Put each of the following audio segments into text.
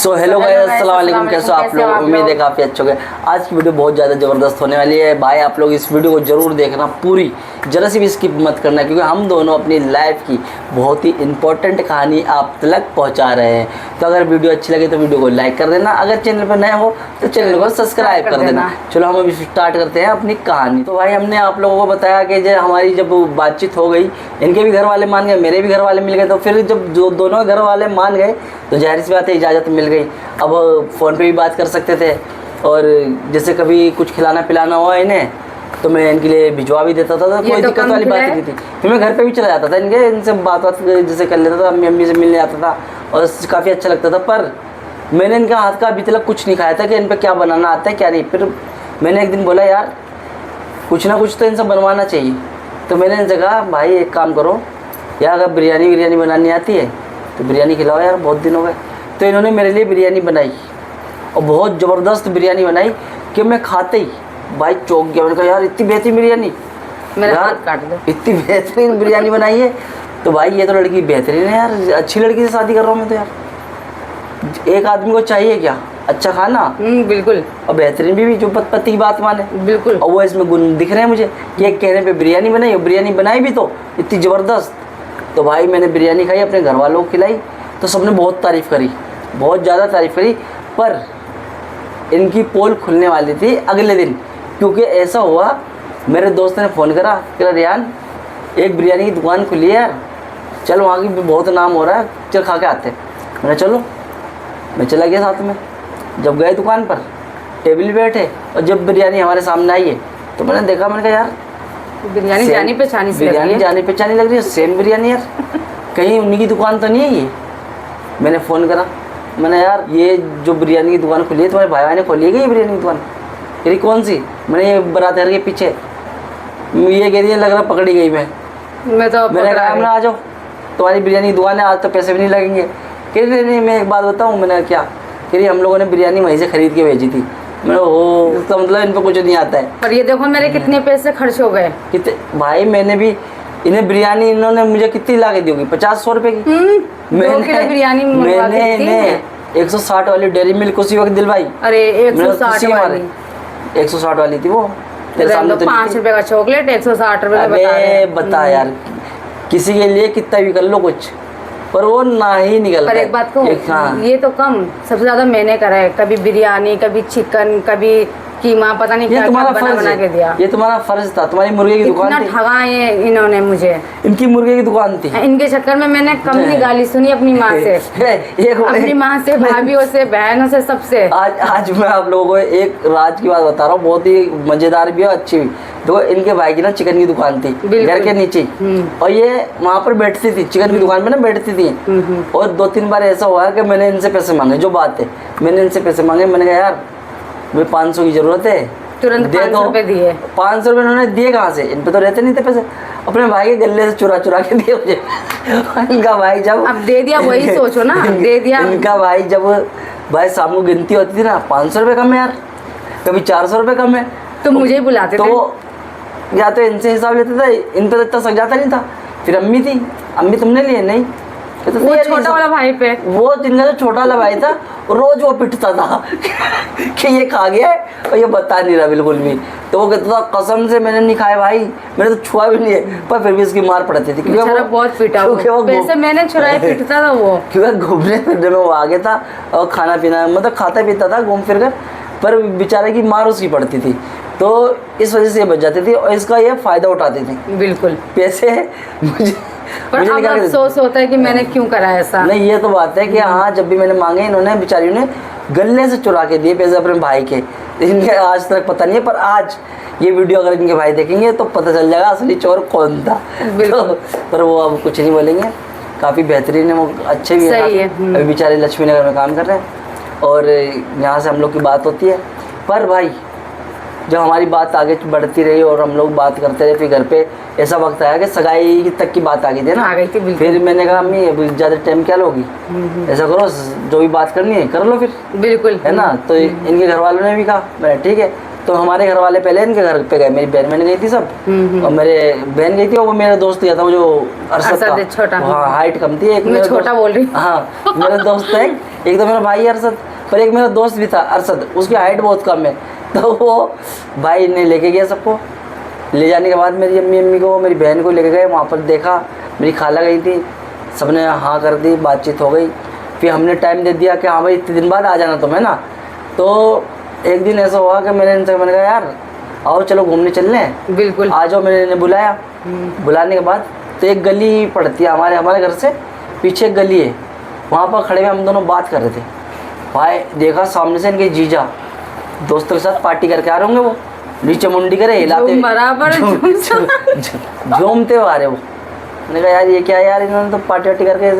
So hello guys, अस्सलाम वालेकुम। कैसे हो आप लोग? उम्मीद है काफ़ी अच्छे होंगे। आज की वीडियो बहुत ज़्यादा ज़बरदस्त होने वाली है भाई। आप लोग इस वीडियो को ज़रूर देखना, पूरी जरा सी भी स्किप मत करना, क्योंकि हम दोनों अपनी लाइफ की बहुत ही इंपॉर्टेंट कहानी आप तक पहुंचा रहे हैं। तो अगर वीडियो अच्छी लगे तो वीडियो को लाइक कर देना, अगर चैनल पर नए हो तो चैनल को सब्सक्राइब कर देना। चलो हम अभी स्टार्ट करते हैं अपनी कहानी। तो भाई हमने आप लोगों को बताया कि जब हमारी जब बातचीत हो गई, इनके भी घर वाले मान गए, मेरे भी घर वाले मिल गए, तो फिर जब जो दोनों घर वाले मान गए तो जाहिर सी बात है इजाज़त मिल गई। अब फ़ोन पे भी बात कर सकते थे, और जैसे कभी कुछ खिलाना पिलाना हुआ इन्हें तो मैं इनके लिए भिजवा भी देता था, तो कोई दिक्कत वाली बात नहीं थी। फिर मैं घर पे भी चला जाता था इनके, इनसे बात जैसे कर लेता था, अम्मी से मिलने आता था और काफ़ी अच्छा लगता था। पर मैंने इनका हाथ का अभी तक कुछ नहीं खाया था कि इन पर क्या बनाना आता है क्या नहीं। फिर मैंने एक दिन बोला यार कुछ ना कुछ तो इनसे बनवाना चाहिए। तो मैंने इनसे कहा भाई एक काम करो यार, अगर बिरयानी बनानी आती है तो बिरयानी खिलाओ यार, बहुत दिन हो गए। तो इन्होंने मेरे लिए बिरयानी बनाई, और बहुत ज़बरदस्त बिरयानी बनाई कि मैं खाते ही भाई चौंक गया। मैंने कहा यार इतनी बेहतरीन बिरयानी, मेरा हाथ काट दो, इतनी बेहतरीन बिरयानी बनाई है। तो भाई ये तो लड़की बेहतरीन है यार, अच्छी लड़की से शादी कर रहा हूँ मैं तो यार। एक आदमी को चाहिए क्या? अच्छा खाना, बिल्कुल, और बेहतरीन भी जो पति की बात माने, बिल्कुल। और वो इसमें गुण दिख रहे हैं मुझे कि एक कहने पे बिरयानी बनाई, और बिरयानी बनाई भी तो इतनी ज़बरदस्त। तो भाई मैंने बिरयानी खाई, अपने घर वालों को खिलाई, तो सबने बहुत तारीफ़ करी, बहुत ज़्यादा तारीफ़ करी। पर इनकी पोल खुलने वाली थी अगले दिन, क्योंकि ऐसा हुआ मेरे दोस्त ने फ़ोन करा कि रियान एक बिरयानी की दुकान खुली है यार, चल वहाँ की बहुत नाम हो रहा है, चल खा के आते। मैंने चलो, मैं चला गया साथ में। जब गए दुकान पर, टेबल पे बैठे, और जब बिरयानी हमारे सामने आई है तो मैंने देखा, मैंने कहा यार बिरयानी जानी पहचानी सी लग रही है। बिरयानी जानी पहचानी लग रही है, सेम बिरयानी यार, कहीं उन्हीं की दुकान तो नहीं है ये। मैंने फ़ोन करा, मैंने यार ये जो बिरयानी की दुकान खुली है तुम्हारे भाई ने खोली है क्या ये बिरयानी की दुकान? कह रही कौन सी? मैंने ये बारात घर के पीछे। ये कह रही है लग रहा पकड़ी गई मैं तो मैंने कहा हमने आ जाओ, तुम्हारी बिरयानी की दुकान है, आज तो पैसे भी नहीं लगेंगे। कह रही नहीं मैं एक बात बताऊँ। मैंने क्या? कह रही हम लोगों ने बिरयानी वहीं से ख़रीद के भेजी थी। मैंने ओ, इसका मतलब इन पर कुछ नहीं आता है। पर ये देखो मेरे कितने पैसे खर्च हो गए। कितने भाई, मैंने भी इन्हें बिरयानी इन्होंने मुझे कितनी ला के दी होगी? 50-100 रुपये की। 2 किलो बिरयानी मैंने इन्हें 160 वाली डेयरी मिल्क उसी वक्त दिलवाई। अरे 160 वाली, 160 वाली थी वो। तेरे सामने तो 5 रुपए का चॉकलेट 160 रुपए का बता यार, किसी के लिए कितना भी कर लो कुछ, पर वो ना ही निकलता। पर एक बात कहूँ, ये तो कम, सबसे ज्यादा मैंने करा है। कभी बिरयानी, कभी चिकन, कभी कीमा, पता नहीं क्या क्या बना के दिया। ये तुम्हारा फर्ज था, तुम्हारी मुर्गे की दुकान थी। ठगाए इन्होंने मुझे, इनकी मुर्गे की दुकान थी। इनके चक्कर में मैंने कम नहीं गाली सुनी अपनी माँ से, अपनी माँ से, भाभीयों से, बहनों से, सबसे। आज मैं आप लोगों को एक राज की बात बता रहा हूँ, बहुत ही मजेदार भी और अच्छी भी। देखो इनके भाई की ना चिकन की दुकान थी घर के नीचे, और ये वहाँ पर बैठती थी, चिकन की दुकान में ना बैठती थी। और 2-3 बार ऐसा हुआ कि मैंने इनसे पैसे मांगे, जो बात है मैंने इनसे पैसे मांगे। मैंने कहा यार मुझे 500 की ज़रूरत है, तुरंत दे 500 रुपए दिए। 500 रुपये इन्होंने दिए कहाँ से? इन पे तो रहते नहीं थे पैसे, अपने भाई के गले से चुरा के दिए मुझे। इनका भाई जब अब दे दिया, वही सोचो ना, दे दिया। इनका भाई जब भाई शाम को गिनती होती थी ना, 500 रुपये कम है यार, कभी 400 रुपये कम है, तो मुझे ही बुलाते थे। तो या तो इनसे हिसाब लेते थे, इन पे तो इतना सक जाता नहीं था। फिर अम्मी थी, अम्मी तुमने लिए? नहीं। तो वो छोटा वाला भाई पे, वो जिनका जो छोटा वाला भाई था रोज वो पिटता था कि ये खा गया है और ये बता नहीं रहा बिल्कुल भी। तो वो कहता था कसम से मैंने नहीं खाया भाई, मैंने तो छुआ भी नहीं है, पर फिर भी इसकी मार पड़ती थी क्योंकि वो बहुत पिटा, पैसे मैंने चुराए, पिटता था वो, क्योंकि घूमने फिरने में वो आगे था और खाना पीना मतलब खाता पीता था घूम फिर कर, पर बेचारे की मार उसकी पड़ती थी। तो इस वजह से ये बच जाती थी और इसका ये फ़ायदा उठाती थी। बिल्कुल, पैसे मुझे अब अफसोस होता है कि मैंने क्यों करा ऐसा। नहीं, ये तो बात है कि हाँ जब भी मैंने मांगे इन्होंने बेचारियों ने गले से चुरा के दिए पैसे अपने भाई के। इनके आज तक पता नहीं है, पर आज ये वीडियो अगर इनके भाई देखेंगे तो पता चल जाएगा असली चोर कौन था। तो, पर वो अब कुछ नहीं बोलेंगे, काफ़ी बेहतरीन है वो, अच्छे भी है। अभी बेचारे लक्ष्मी नगर में काम कर रहे हैं और यहाँ से हम लोग की बात होती है। पर भाई जब हमारी बात आगे बढ़ती रही और हम लोग बात करते रहे, फिर घर पे ऐसा वक्त आया कि सगाई तक की बात आ गई थी ना, आ गई थी। फिर मैंने कहा अम्मी अभी ज़्यादा टाइम क्या लोगी, ऐसा करो जो भी बात करनी है कर लो फिर, बिल्कुल है ना। तो इनके घर वालों ने भी कहा, मैंने ठीक है। तो हमारे घर वाले पहले इनके घर पे गए, मेरी बहन मैंने गई थी सब, और मेरे बहन गई थी और वो मेरा दोस्त गया था, वो जो अरशद था, छोटा, हाँ हाइट कम थी, एक मैं छोटा बोल रही, हाँ मेरा दोस्त है एक तो मेरा भाई अरशद, पर एक मेरा दोस्त भी था अरशद, उसकी हाइट बहुत कम है। तो वो भाई ने लेके गया सबको। ले जाने के बाद मेरी अम्मी को, मेरी बहन को लेके गए। वहाँ पर देखा, मेरी खाला गई थी, सबने हाँ कर दी, बातचीत हो गई। फिर हमने टाइम दे दिया कि हाँ भाई इतने दिन बाद आ जाना तुम्हें ना। तो एक दिन ऐसा हुआ कि मैंने कहा यार आओ चलो घूमने चल रहे, बिल्कुल आ जाओ। मैंने बुलाया, बुलाने के बाद तो एक गली पड़ती है हमारे घर से पीछे एक गली है, वहाँ पर खड़े हुए हम दोनों बात कर रहे थे। भाई देखा सामने से इनके जीजा दोस्तों के साथ पार्टी करके आ रहे होंगे, वो नीचे मुंडी करे हिलाते बराबर झूमते हुए आ रहे वो। मैंने कहा यार ये क्या यार, इन्होंने तो पार्टी वार्टी करके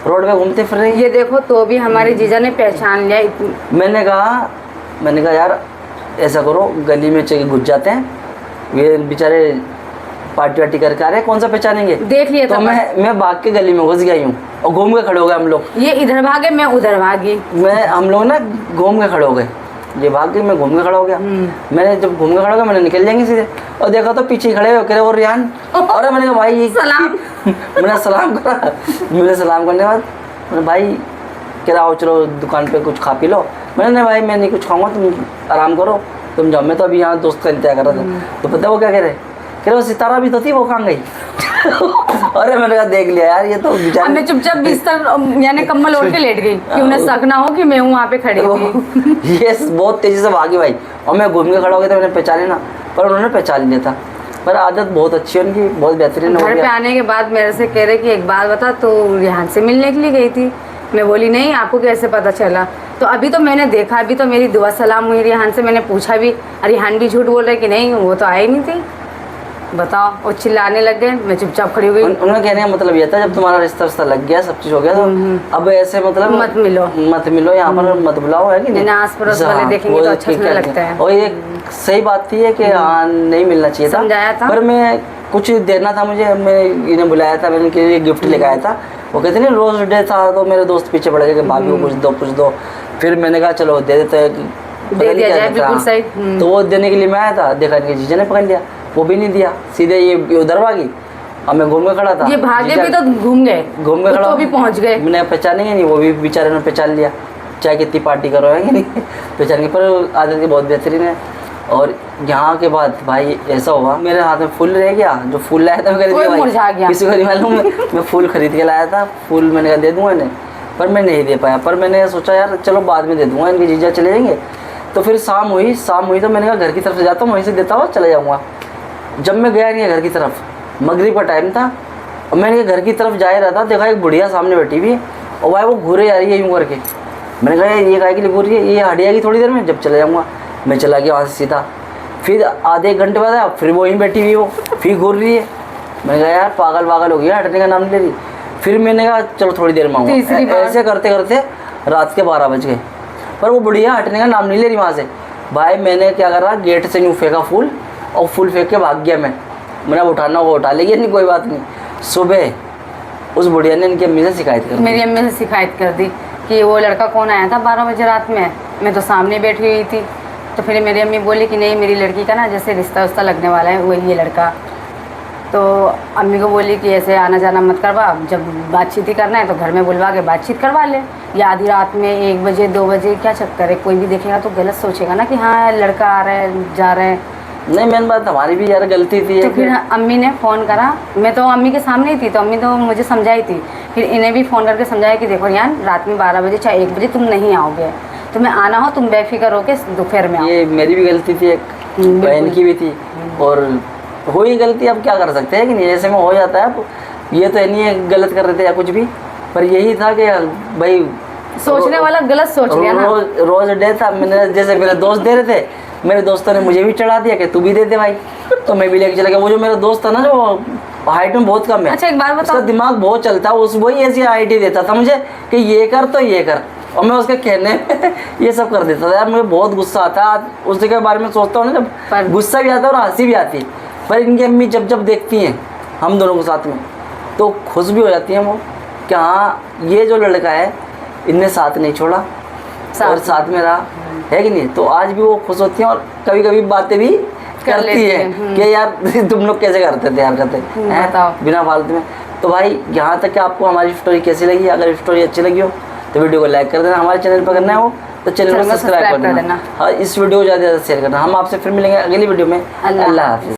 रोड पे घूमते फिर रहे। ये देखो तो भी हमारे जीजा ने पहचान लिया। मैंने कहा यार ऐसा करो, गली में चल घुस जाते हैं, ये बेचारे पार्टी वार्टी करके आ रहे हैं, कौन सा पहचानेंगे। देख लिया तो मैं भाग के गली में घुस गई हूँ और घूम के खड़े हो गए हम लोग। ये इधर भागे, मैं उधर भागी। हम लोग ना घूम के खड़े हो गए, ये भाग गई, मैं घूम के खड़ा हो गया। मैंने जब घूम के खड़ा हो गया, मैंने निकल जाएंगे सीधे, और देखा तो पीछे खड़े हो करे और रियान। और मैंने कहा भाई सलाम मैंने सलाम करा। मैंने सलाम करने के बाद मैंने भाई कह रहा आओ चलो दुकान पे कुछ खा पी लो। मैंने नहीं भाई मैं नहीं कुछ खाऊंगा, तुम आराम करो, तुम जाओ। मैं तो अभी यहाँ दोस्त का इंतजार कर रहा था। तो पता वो क्या कह रहे वो सितारा भी तो थी, वो कहाँ गई। अरे मैंने कहा देख लिया यार, ये तो मैं चुपचाप बिस्तर यानी कम्बल ओढ़ के लेट गई कि उन्हें शक ना हो कि मैं हूँ वहाँ पे खड़ी थी। ये बहुत तेजी से भागी भाई, और मैं घूम के खड़ा हो गया था, मैंने पहचाने ना, पर उन्होंने पहचान लिया था। पर आदत बहुत अच्छी है उनकी, बहुत बेहतरीन। घर पे आने के बाद मेरे से कह रहे कि एक बात बता, तो रिहान से मिलने के लिए गई थी। मैं बोली नहीं, आपको कैसे पता चला। तो अभी तो मैंने देखा, अभी तो मेरी दुआ सलाम हुई रिहान से, मैंने पूछा भी, रिहान भी झूठ बोल रहे कि नहीं वो तो आई नहीं थी। बताओ, वो चिल्लाने लग गए, मैं चुपचाप खड़ी हो गई। उन्होंने कहने का मतलब ये था जब तुम्हारा रिश्ता लग गया, सब चीज हो गया, तो अब ऐसे मतलब मत मिलो यहाँ पर, मत बुलाओ, है कि नहीं। आस पड़ोस वाले देखेंगे तो अच्छा नहीं लगता है। और ये सही बात थी कि हाँ नहीं मिलना चाहिए था, समझाया था। पर मैं कुछ देना था मुझे, मैं इन्हें बुलाया था, मैंने इनके लिए गिफ्ट लेके आया था। वो कहते नहीं रोज डे था, तो मेरे दोस्त पीछे पड़ गए कि भाभी को कुछ दो। फिर मैंने कहा चलो दे देते, दे दिया जाए, बिल्कुल सही। तो वो देने के लिए मैं आया था, देखा इनके जीजा ने पकड़ लिया, वो भी नहीं दिया, सीधे ये उधर भागी। अब मैं घूम के खड़ा था, ये भागे भी तो घूम के खड़ा, तो भी पहुंच गए। मैंने पहचानेंगे नहीं, वो भी बेचारे ने पहचान लिया, चाहे कितनी पार्टी करो है कि नहीं पहचान के। पर आदत की बहुत बेहतरीन है। और यहाँ के बाद भाई ऐसा हुआ, मेरे हाथ में फूल रह गया, जो फूल लाया था मैं किसी को नहीं मालूम, मैं फूल खरीद के लाया था, फूल मैंने कहा दे दूंगा इन्हें, पर मैं नहीं दे पाया। पर मैंने सोचा यार चलो बाद में दे दूंगा, इनके जीजा चले जाएंगे। तो फिर शाम हुई तो मैंने कहा घर की तरफ से जाता हूँ, वहीं से देता हुआ चला जाऊँगा। जब मैं गया नहीं घर की तरफ, मगरिब का टाइम था, और मैंने घर की तरफ जा रहा था, देखा एक बुढ़िया सामने बैठी हुई है, और भाई वो घूरे जा रही है यूँ करके। मैंने कहा ये काय के लिए घूर रही है, ये हट जाएगी थोड़ी देर में, जब चला जाऊँगा। मैं चला गया वहाँ से सीधा। फिर आधे एक घंटे बाद आया, फिर वो वहीं बैठी हुई, वो फिर घूर रही है। मैंने कहा यार पागल हो गया, हटने का नाम नहीं ले रही। फिर मैंने कहा चलो थोड़ी देर में आऊँगा। ऐसे करते करते रात के 12 बज गए, पर वो बुढ़िया हटने का नाम नहीं ले रही वहाँ से। भाई मैंने क्या करा, गेट से यूँ फेंका फूल, और फूल फेंक के भाग गया मैं। मैंने उठाना होगा उठा लेगी, नहीं कोई बात नहीं। सुबह उस बुढ़िया ने इनकी अम्मी से शिकायत कर दी, मेरी अम्मी से शिकायत कर दी कि वो लड़का कौन आया था 12 बजे रात में, मैं तो सामने बैठी हुई थी। तो फिर मेरी अम्मी बोली कि नहीं मेरी लड़की का ना जैसे रिश्ता लगने वाला है वही ये लड़का। तो अम्मी को बोली कि ऐसे आना जाना मत करवा, जब बातचीत ही करना है तो घर में बुलवा के बातचीत करवा ले, या आधी रात में 1 बजे 2 बजे क्या चक्कर है, कोई भी देखेगा तो गलत सोचेगा ना कि हाँ लड़का आ रहा है जा रहा है। नहीं मेन बात हमारी भी यार गलती थी। तो फिर अम्मी ने फ़ोन करा, मैं तो अम्मी के सामने ही थी, तो अम्मी तो मुझे समझाई थी। फिर इन्हें भी फ़ोन करके समझाया कि देखो यार रात में 12 बजे चाहे 1 बजे तुम नहीं आओगे, तुम्हें आना हो तुम बेफिक्र होके दोपहर में आओ। ये मेरी भी गलती थी, एक बहन की भी थी, और हो ही गलती, अब क्या कर सकते हैं कि नहीं, ऐसे में हो जाता है। अब ये तो नहीं है गलत कर रहे थे या कुछ भी, पर यही था कि भाई सोचने वाला गलत सोच गया ना। रोज डे था, मैंने जैसे मेरे दोस्त दे रहे थे, मेरे दोस्तों ने मुझे भी चढ़ा दिया कि तू भी दे दे भाई, तो मैं भी लेके चला गया। वो जो मेरा दोस्त था ना जो हाइट में बहुत कम है, अच्छा एक बार बताओ, उसका दिमाग बहुत चलता है, उस वही ऐसी आइडिया देता था मुझे कि ये कर तो ये कर, और मैं उसके कहने में ये सब कर देता था। यार मुझे बहुत गुस्सा आता है उसके बारे में सोचता हूँ ना, जब गुस्सा भी आता है और हंसी भी आती है। पर इनकी अम्मी जब देखती हैं हम दोनों को साथ में, तो खुश भी हो जाती हैं वो कि हाँ ये जो लड़का है इनने साथ नहीं छोड़ा और साथ में रहा, है कि नहीं। तो आज भी वो खुश होती हैं और कभी कभी बातें भी करती है कि यार तुम लोग कैसे करते थे यार, करते बिना फालतू में। तो भाई यहाँ तक कि आपको हमारी स्टोरी कैसी लगी, अगर स्टोरी अच्छी लगी हो तो वीडियो को लाइक कर देना, हमारे चैनल पर करना हो तो चैनल को सब्सक्राइब कर देना। हाँ, इस वीडियो को ज़्यादा से ज़्यादा शेयर करना। हम आपसे फिर मिलेंगे अगली वीडियो में। अल्लाह हाफिज़।